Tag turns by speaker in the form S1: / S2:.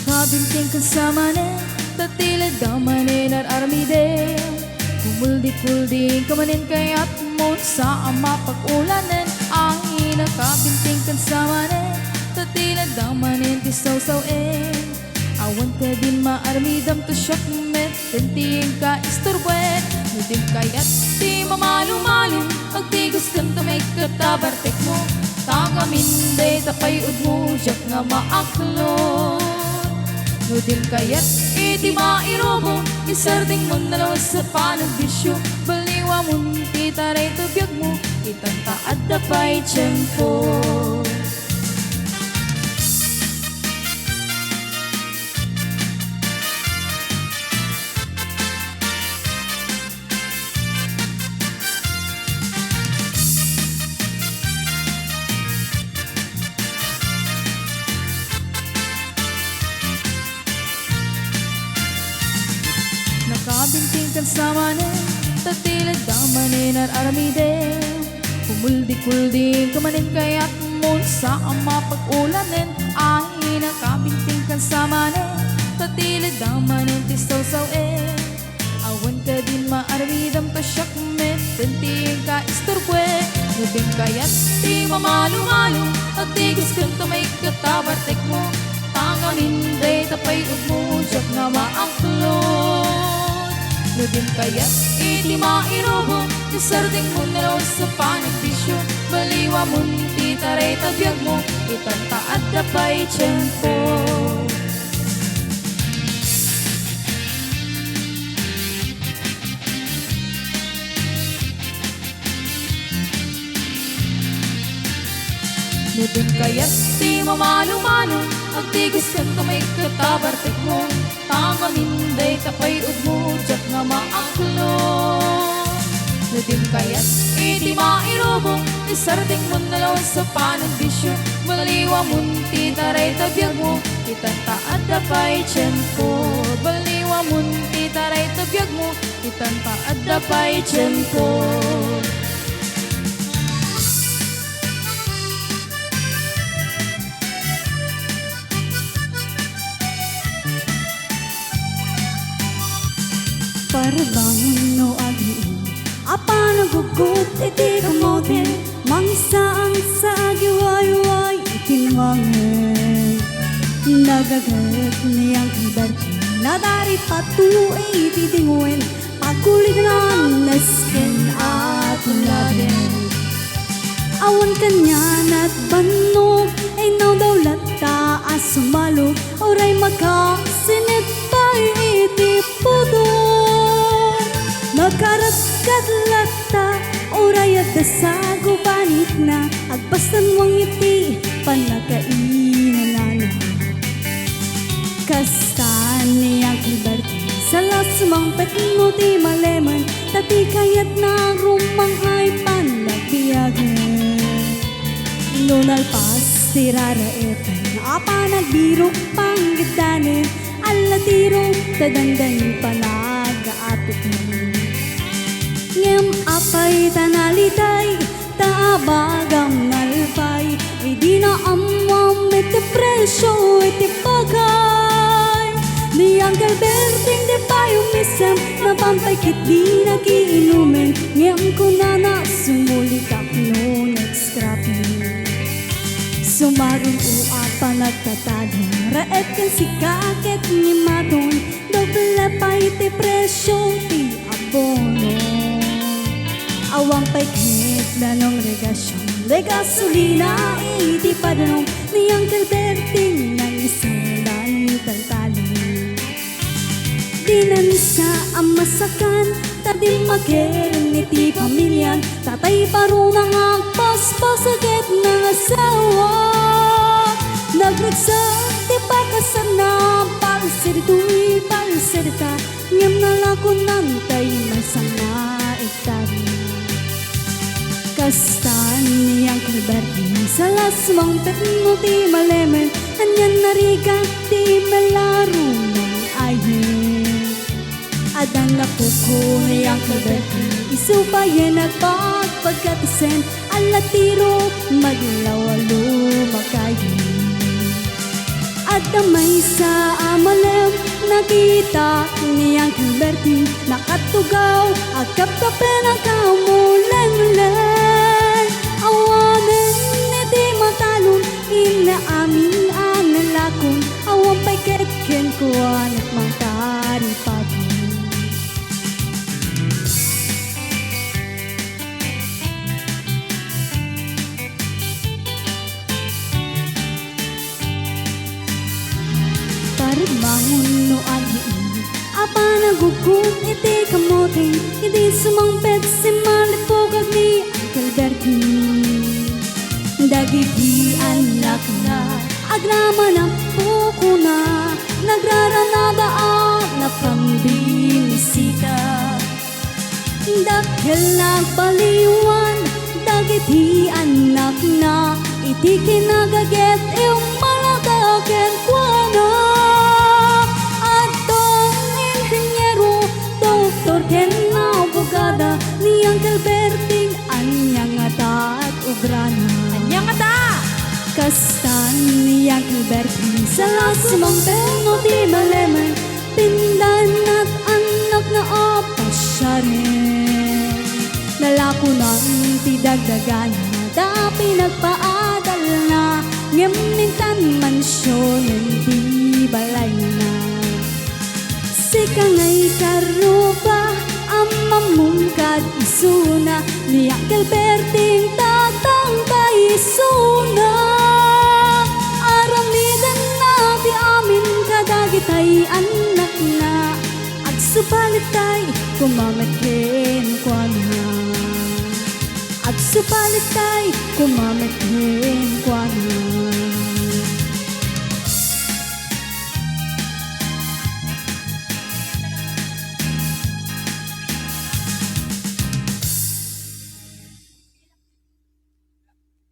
S1: Nakabinting kasamanin, tatilid damanin at armide. Kumuldi-kuldi kamanin kaya't mo sa ama pag-ulanin. Ang nakabinting kasamanin, tatilid damanin ti saw-sawin. Awan ka din maarmidam to siyak met, tintiin ka istorbuet. Nudim kaya't di mamalu-malu, pagtigos kan tamay katabartek mo. Tangaminday tapayod mo, siyak nga maaklon. Nudim kaya't iti mairobo, isarding mo nalawas sa panagbisyo. Baliwa mo titaray tubiyag mo, itantaad na pa'y tiyempo. Nakabinting kasamanin, tatilid damanin at aramide. Kumuldi-kuldi kamanin kaya't mo sa ama pag-ulanin. Ay nakabinting kasamanin, tatilid damanin ti saw-sawin. Awan ka din maaramidam to siyak met, tintiin ka istorbwe. Nubing kaya't di mamalu-malu, at tigos kang tamay katabartek mo. Tangaminday tapayod mo, siyak nga maaklon. Nudim kaya't iti mairobo, isarding mo nalaw sa panagbisyo. Baliwa mo titaray tabiyag mo, itantaad na pa'y tiyempo. Nudim kaya't di mamalu-malu, agtigos kang tamay katabartek mo. Tangaminday tapayod mo, siyak nga maaklon. Nudim kaya't iti mairobo, isarding mo nalaw sa panagbisyo. Baliwa mo titaray tabiyag mo, itantaad na pa'y tiyempo. Baliwa mo titaray tabiyag mo, itantaad na pa'y tiyempo.
S2: Para bang no agiin, apa nagugut iti kamote. Mangisaang sa agiwayway itinwangan. Nagagat niyang kibarki, nadari patu iti dinguin. Pagkulig na nasken at uladin. Awan kanyan at banog, ay naw daw lata asumalo. Oray makasinit pa iti pudo. Nagkaratkat lata, oray at dasago banit na. Agbasan mong iti, panagkainan na. Kastan niyang kibarki, sa lasmang pet mo ti maleman. Tati kayat na rumang ay panagbiyagan. Nunalpas ti raraetan, apa nagbiro panggitanin. Alatiro, tadandanin panag-aapit mo. Ngem apay tanalitay, taabagam nalpay. Ay di na amwam iti presyo iti bagay. Niyang kalberting di payo misam, napampaykit di nagiinumin. Ngem ko na sumulikap no nag-scrapping. Sumarong uat pa nagtatadong, raet kan si kakit ni matong. Doble pa iti presyo ti abono. Awang paikit na nung regasyon, regasolina iti padanong. Niyang kalberting ng isang taltalong. Dinan sa amasakan, tadi mageren iti pamilyan. Tatay parunang agpaspasagit ng asawa. Nagragsak ti pakasan na palsiritu'y palsirita. Ngam nalakon nantay masanga itari. Kastan niyang kalberti, sa lasmang pet mo ti malemen. Anyan nariga ti melaro ng ayin. Adan na puko niyang kalberti, isubayan at pagpagkatisen. Alatiro maglawalo makayin. At Pagdamay sa amalem, nakita ni Uncle Bertie, nakatugaw, agap kape ng kamuleng-leng. Awamen iti matalon, inaamin ang nalakon, awang pa'y ketken kuwan at mang taripagod. Parbangon no adhiin, apa nagugod iti kamote, hindi sumangpet si malipogag ni Uncle Bertie. Dagiti anak na, agrama ng puko na, nagraranadaan na pambinisita. Dahil nagbaliwan, dagiti anak na, iti kinagaget iyong malagagen kwa na. Ken na abogada ni Uncle Berting anyang ata at ugrana.
S1: Anyang ata!
S2: Kastan ni Uncle Berting sa lasimang tengo di malemen, pindan at anak na apasyaren. Nalako ng tidagdagan da pinagpaadal na, ngamintan mansyon hindi balay na. Sikangay karuba ang mamungkad isuna ni Uncle Berting tatang kaisuna. Aramidan na di amin kadagitay anak na, agsupalitay kumamatken kwa na, agsupalitay kumamatken kwa